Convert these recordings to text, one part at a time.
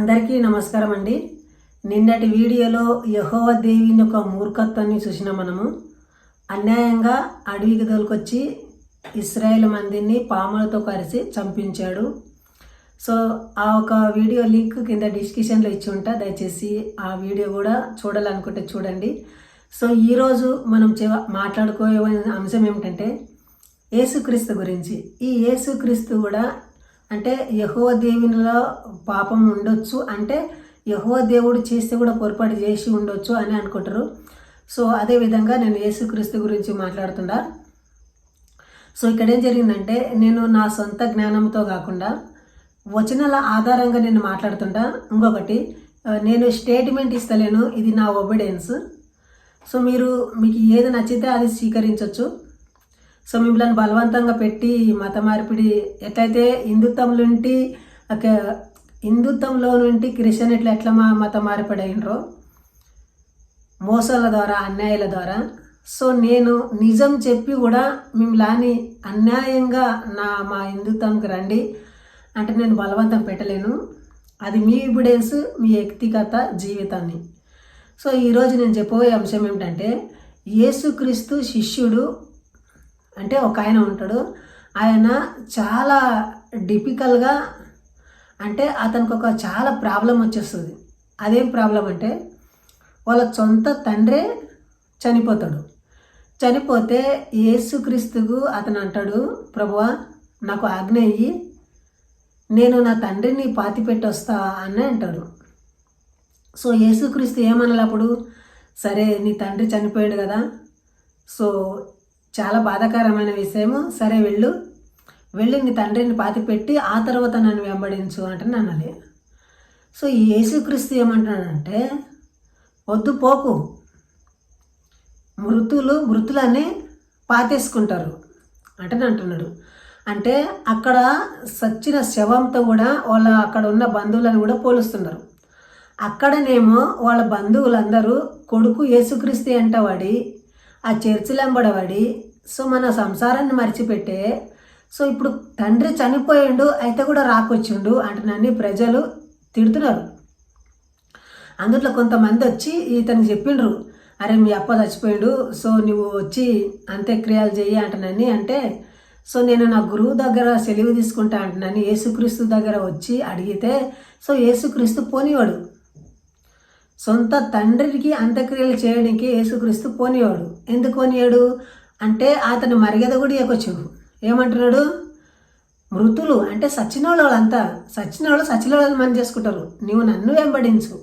అందరికీ నమస్కారం అండి. నిన్నటి వీడియోలో యెహోవా దేవుని యొక్క మూర్ఖత్వాన్ని చూసిన మనము. అన్యాయంగా అడవికి దొరికొచ్చి ఇశ్రాయేలు మందిని పాములతో కరిచి చంపించాడు. సో ఆ ఒక వీడియో లింక్ కింద డిస్క్రిప్షన్లో ఇచ్చి ఉంటా, దయచేసి ఆ వీడియో కూడా చూడాలనుకుంటే చూడండి. సో ఈరోజు మనం మాట్లాడుకోే అంశం ఏమిటంటే యేసుక్రీస్తు గురించి. ఈ యేసుక్రీస్తు కూడా అంటే యెహోవా దేవునిలో పాపం ఉండొచ్చు, అంటే యెహోవా దేవుడు చేస్తే కూడా పొరపాటు చేసి ఉండొచ్చు అని అనుకుంటారు. సో అదేవిధంగా నేను యేసుక్రీస్తు గురించి మాట్లాడుతున్నా. సో ఇక్కడ ఏం జరిగిందంటే, నేను నా సొంత జ్ఞానంతో కాకుండా వచనాల ఆధారంగా నేను మాట్లాడుతుంటా. ఇంకొకటి, నేను స్టేట్మెంట్ ఇస్తలేను, ఇది నా ఒబీడియన్స్. సో మీకు ఏది నచ్చితే అది స్వీకరించవచ్చు. సో మిమ్మల్ని బలవంతంగా పెట్టి మత మార్పిడి ఎట్లయితే హిందుత్వంలో నుండి క్రిస్టియన్ ఎట్లా మత మార్పిడైనరో మోసాల ద్వారా, అన్యాయాల ద్వారా. సో నేను నిజం చెప్పి కూడా మిమ్మల్ని అన్యాయంగా మా హిందుత్వంకి రండి అంటే నేను బలవంతం పెట్టలేను. అది మీ ఎవిడెన్స్, మీ వ్యక్తిగత జీవితాన్ని. సో ఈరోజు నేను చెప్పబోయే అంశం ఏమిటంటే, యేసుక్రీస్తు శిష్యుడు అంటే ఒక ఆయన ఉంటాడు. ఆయన చాలా డిఫికల్ట్గా, అంటే అతనికి ఒక చాలా ప్రాబ్లం వచ్చేస్తుంది. అదేం ప్రాబ్లం అంటే, వాళ్ళ సొంత తండ్రే చనిపోతాడు. చనిపోతే యేసుక్రీస్తుకు అతను అంటాడు, ప్రభువా నాకు ఆజ్ఞ అయ్యి నేను నా తండ్రిని పాతిపెట్టి వస్తా అని అంటాడు. సో యేసుక్రీస్తు ఏమనాలప్పుడు, సరే నీ తండ్రి చనిపోయాడు కదా, సో చాలా బాధాకరమైన విషయము, సరే వెళ్ళి నీ తండ్రిని పాతిపెట్టి ఆ తర్వాత నన్ను వెంబడించు అంటే అనాలి. సో ఈ యేసుక్రీస్తు ఏమంటున్నాడంటే, వద్దు పోకు, మృతులని పాతేసుకుంటారు అంటే అంటున్నాడు. అంటే అక్కడ సచ్చిన శవంతో కూడా అక్కడ ఉన్న బంధువులను కూడా పోలుస్తున్నారు. అక్కడనేమో వాళ్ళ బంధువులందరూ కొడుకు యేసుక్రీస్తు ఎంటబడి ఆ చర్చిలు వెంబడబడి, సో మన సంసారాన్ని మర్చిపెట్టే, సో ఇప్పుడు తండ్రి చనిపోయిండు అయితే కూడా రాకొచ్చిండు అంటే ప్రజలు తిడుతున్నారు. అందులో కొంతమంది వచ్చి ఇతనికి చెప్పిండ్రు, అరే మీ అప్ప చచ్చిపోయిండు, సో నువ్వు వచ్చి అంత్యక్రియలు చెయ్యి అంటున్నాని అంటే, సో నేను నా గురువు దగ్గర సెలవు తీసుకుంటా అంటున్నాను. యేసుక్రీస్తు దగ్గర వచ్చి అడిగితే, సో యేసుక్రీస్తు పోనివాడు, సొంత తండ్రికి అంత్యక్రియలు చేయడానికి యేసుక్రీస్తు పోనివాడు. ఎందుకు పోనియాడు అంటే, అతను మర్యాద కూడా ఇవ్వకొచ్చాడు. ఏమంటున్నాడు, మృతులు అంటే సచ్చిన వాళ్ళంతా సచ్చిన వాళ్ళని మనం చేసుకుంటారు, నువ్వు నన్ను వెంబడించు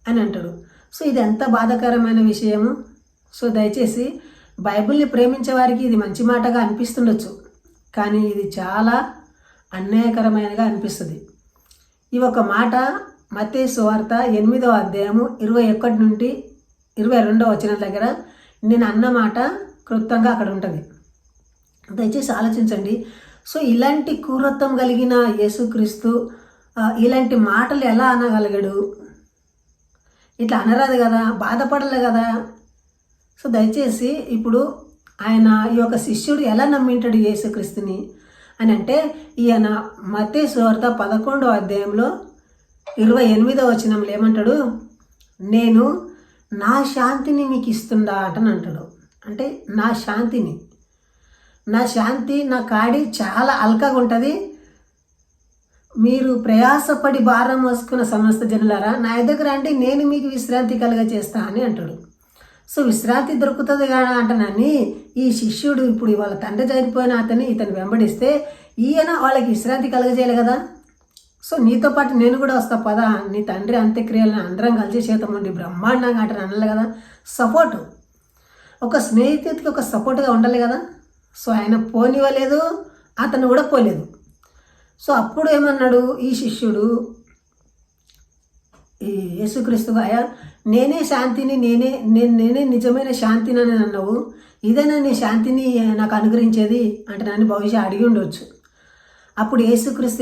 అని అంటాడు. సో ఇది ఎంత బాధాకరమైన విషయము. సో దయచేసి బైబిల్ని ప్రేమించే వారికి ఇది మంచి మాటగా అనిపిస్తుండొచ్చు, కానీ ఇది చాలా అన్యాయకరమైనగా అనిపిస్తుంది. ఈ ఒక మాట మత్తయి సువార్త 8వ అధ్యాయము 21 నుండి 22వ వచనం దగ్గర నేను అన్న మాట క్లుప్తంగా అక్కడ ఉంటుంది. దయచేసి ఆలోచించండి. సో ఇలాంటి క్రూరత్వం కలిగిన యేసుక్రీస్తు ఇలాంటి మాటలు ఎలా అనగలిగాడు? ఇట్లా అనరాదు కదా, బాధపడలే కదా. సో దయచేసి ఇప్పుడు ఆయన ఈ యొక్క శిష్యుడు ఎలా నమ్మింటాడు యేసుక్రీస్తుని అని అంటే, ఈయన మత్తయి సువార్త 11వ అధ్యాయంలో 28వ వచనంలో ఏమంటాడు, నేను నా శాంతిని మీకు ఇస్తుందా అని అంటాడు. అంటే నా శాంతి నా కాడి చాలా అల్కగా ఉంటుంది, మీరు ప్రయాసపడి భారం మోసుకున్న సమస్త జనులారా నా దగ్గర అంటే నేను మీకు విశ్రాంతి చేస్తా అని అంటాడు. సో విశ్రాంతి దొరుకుతుంది కదా అంటనని ఈ శిష్యుడు ఇప్పుడు వాళ్ళ తండ్రి చనిపోయిన ఇతను వెంబడిస్తే ఈయన వాళ్ళకి విశ్రాంతి కలగజేయాలి కదా. సో నీతో పాటు నేను కూడా వస్తా పదా, నీ తండ్రి అంత్యక్రియలను అందరం కలిసి చేతముండి బ్రహ్మాండంగా అంటే అనాలి కదా. సపోర్టు, ఒక స్నేహితుడికి ఒక సపోర్ట్గా ఉండాలి కదా. సో ఆయన పోనివ్వలేదు, అతను కూడా పోలేదు. సో అప్పుడు ఏమన్నాడు ఈ శిష్యుడు, ఈ యేసుక్రీస్తు, అయ్యా నేనే శాంతిని, నేనే నిజమైన శాంతిని అని అన్నావు, ఇదేనా నీ శాంతిని నాకు అనుగ్రహించేది అంటే నన్ను బహుశా అడిగి ఉండవచ్చు. అప్పుడు యేసుక్రీస్తు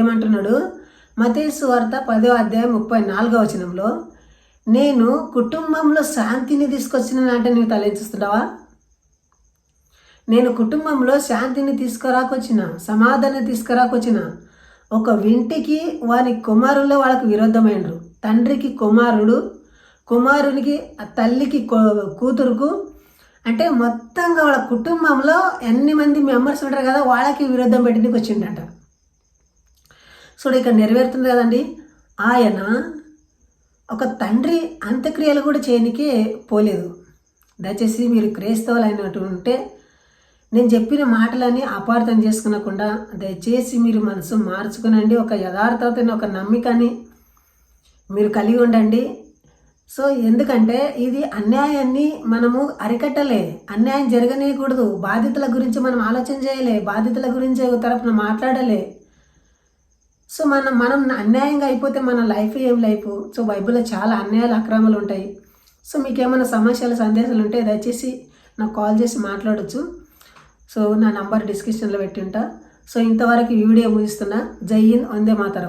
ఏమంటున్నాడు మత్తయి సువార్త 10వ అధ్యాయం 34వ వచనంలో, నేను కుటుంబంలో శాంతిని తీసుకొచ్చిన అంటే నువ్వు తలెంచుస్తున్నావా? నేను కుటుంబంలో శాంతిని తీసుకురాకొచ్చిన, సమాధానం తీసుకురాకొచ్చిన, ఒక ఇంటికి వాని కుమారుల్లో వాళ్ళకి విరుద్ధమైనరు. తండ్రికి కుమారుడు, కుమారునికి తల్లికి కూతురుకు, అంటే మొత్తంగా వాళ్ళ కుటుంబంలో ఎన్ని మంది మెంబర్స్ ఉంటారు కదా, వాళ్ళకి విరుద్ధం పెట్టడానికి వచ్చిండట. సో ఇక్కడ నెరవేరుతుంది కదండి. ఆయన ఒక తండ్రి అంత్యక్రియలు కూడా చేయనికే పోలేదు. దయచేసి మీరు క్రైస్తవులు అయినట్టు ఉంటే నేను చెప్పిన మాటలని అపార్థం చేసుకునకుండా దయచేసి మీరు మనసు మార్చుకునండి. ఒక యథార్థతని, ఒక నమ్మికని మీరు కలిగి ఉండండి. సో ఎందుకంటే ఇది అన్యాయాన్ని మనము అరికట్టలే, అన్యాయం జరగనేయకూడదు. బాధితుల గురించి మనం ఆలోచన చేయలే, బాధితుల గురించి తరపున మాట్లాడలే. సో మనం అన్యాయంగా అయిపోతే మన లైఫ్ ఏం లైఫ్. సో బైబిల్లో చాలా అన్యాయాలు, అక్రమాలు ఉంటాయి. సో మీకు ఏమైనా సమస్యలు, సందేశాలు ఉంటే దయచేసి నాకు కాల్ చేసి మాట్లాడచ్చు. సో నా నంబర్ డిస్క్రిప్షన్లో పెట్టి ఉంటా. సో ఇంతవరకు ఈ వీడియో ముగిస్తున్నా. జై హింద్, వందే మాతరం.